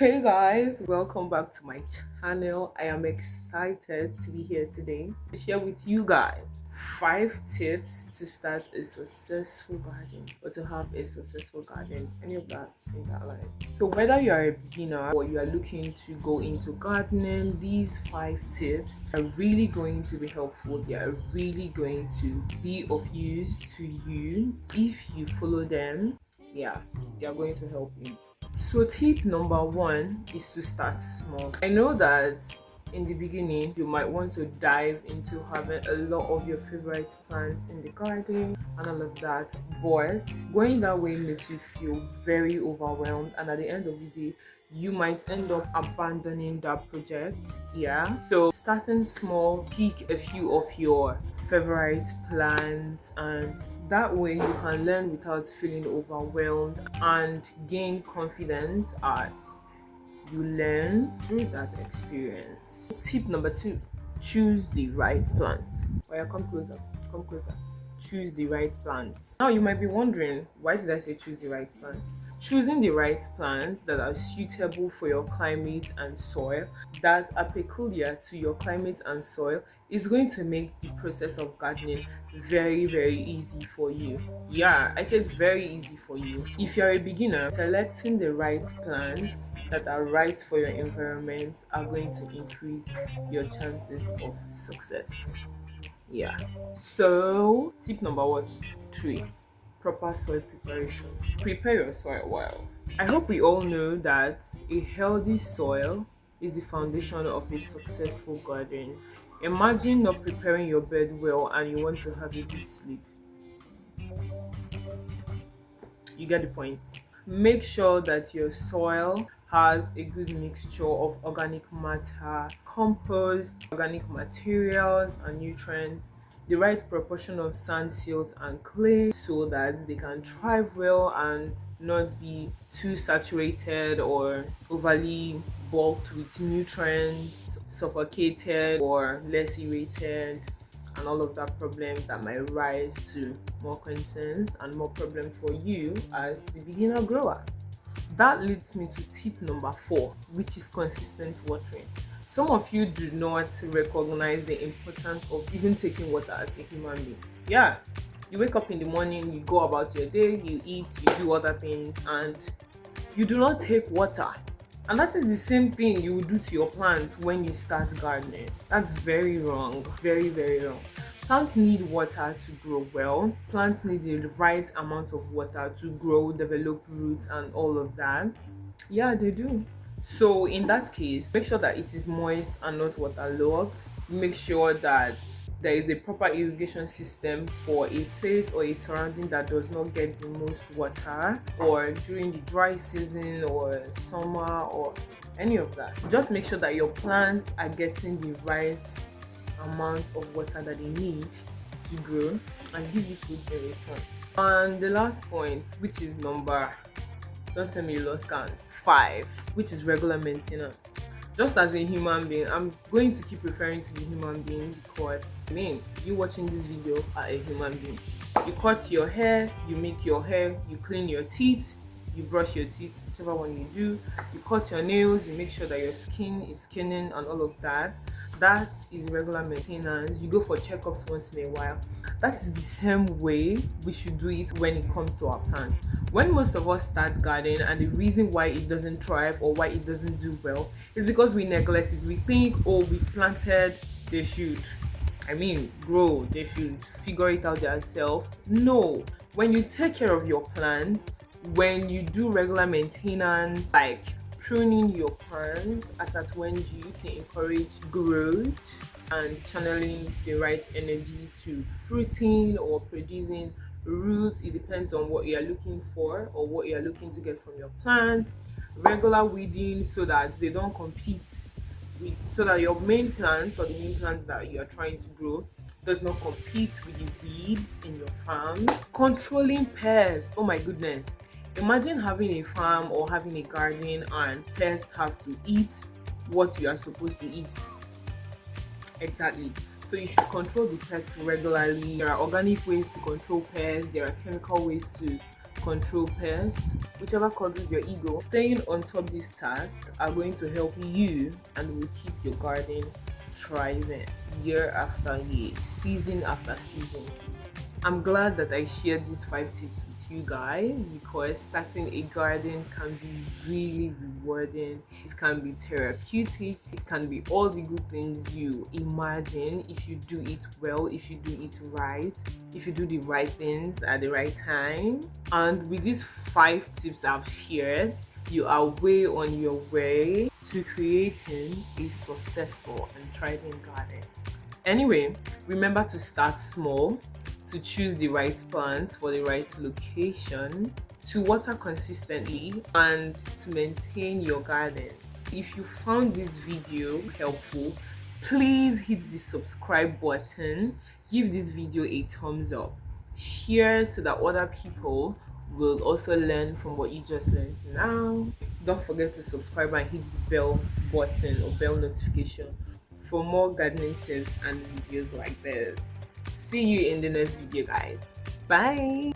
Hey guys, welcome back to my channel. I am excited to be here today to share with you guys 5 tips to start a successful garden or to have a successful garden, any of that in that line. So whether you are a beginner or you are looking to go into gardening, these 5 tips are really going to be helpful. They are really going to be of use to you if you follow them. Yeah, they are going to help you. So tip number 1 is to start small. I know that in the beginning you might want to dive into having a lot of your favorite plants in the garden and all of that, but going that way makes you feel very overwhelmed, and at the end of the day you might end up abandoning that project. Yeah, so starting small, pick a few of your favorite plants, and that way you can learn without feeling overwhelmed and gain confidence as you learn through that experience. Tip number 2, choose the right plants. Come closer, come closer. Choose the right plants. Now you might be wondering, why did I say choose the right plants? Choosing the right plants that are suitable for your climate and soil, that are peculiar to your climate and soil, is going to make the process of gardening very easy for you. Yeah, I said very easy for you. If you're a beginner, selecting the right plants that are right for your environment are going to increase your chances of success. Yeah, so tip number 3, proper soil preparation. Prepare your soil well. I hope we all know that a healthy soil is the foundation of a successful garden. Imagine not preparing your bed well and you want to have a good sleep. You get the point. Make sure that your soil has a good mixture of organic matter, compost, organic materials and nutrients, the right proportion of sand, silt and clay so that they can thrive well and not be too saturated or overly bulked with nutrients, suffocated or less aerated, and all of that problem that might rise to more concerns and more problem for you as the beginner grower. That leads me to tip number 4, which is consistent watering. Some of you do not recognize the importance of even taking water as a human being. Yeah, you wake up in the morning, you go about your day, you eat, you do other things, and you do not take water. And that is the same thing you will do to your plants when you start gardening. That's very wrong, very wrong. Plants need water to grow well. Plants need the right amount of water to grow, develop roots and all of that. Yeah, they do. So in that case, make sure that it is moist and not waterlogged. Make sure that there is a proper irrigation system for a place or a surrounding that does not get the most water, or during the dry season or summer or any of that. Just make sure that your plants are getting the right amount of water that they need to grow and give you food in return. And the last point, which is number, don't tell me you lost count, 5, which is regular maintenance. Just as a human being, I'm going to keep referring to the human being because you watching this video are a human being. You cut your hair, you make your hair, you clean your teeth, you brush your teeth, whichever one you do. You cut your nails, you make sure that your skin is skinning and all of that. That is regular maintenance. You go for checkups once in a while. That is the same way we should do it when it comes to our plants. When most of us start gardening, and the reason why it doesn't thrive or why it doesn't do well is because we neglect it. We think, oh, we've planted, they should grow, they should figure it out themselves. No, when you take care of your plants, when you do regular maintenance like pruning your plants as at when due to encourage growth and channeling the right energy to fruiting or producing roots, it depends on what you are looking for or what you are looking to get from your plant. Regular weeding so that they don't compete with, so that your main plants or the main plants that you are trying to grow does not compete with the weeds in your farm. Controlling pests, oh my goodness. Imagine having a farm or having a garden and pests have to eat what you are supposed to eat. Exactly. So you should control the pests regularly. There are organic ways to control pests. There are chemical ways to control pests, whichever causes your ego. Staying on top of these tasks are going to help you and will keep your garden thriving year after year, season after season. I'm glad that I shared these 5 tips with you guys, because starting a garden can be really rewarding. It can be therapeutic. It can be all the good things you imagine if you do it well, if you do it right, if you do the right things at the right time. And with these 5 tips I've shared, you are way on your way to creating a successful and thriving garden. Anyway, remember to start small, to choose the right plants for the right location, to water consistently, and to maintain your garden. If you found this video helpful, please hit the subscribe button, give this video a thumbs up, share so that other people will also learn from what you just learned now. Don't forget to subscribe and hit the bell button or bell notification for more gardening tips and videos like this. See you in the next video, guys. Bye.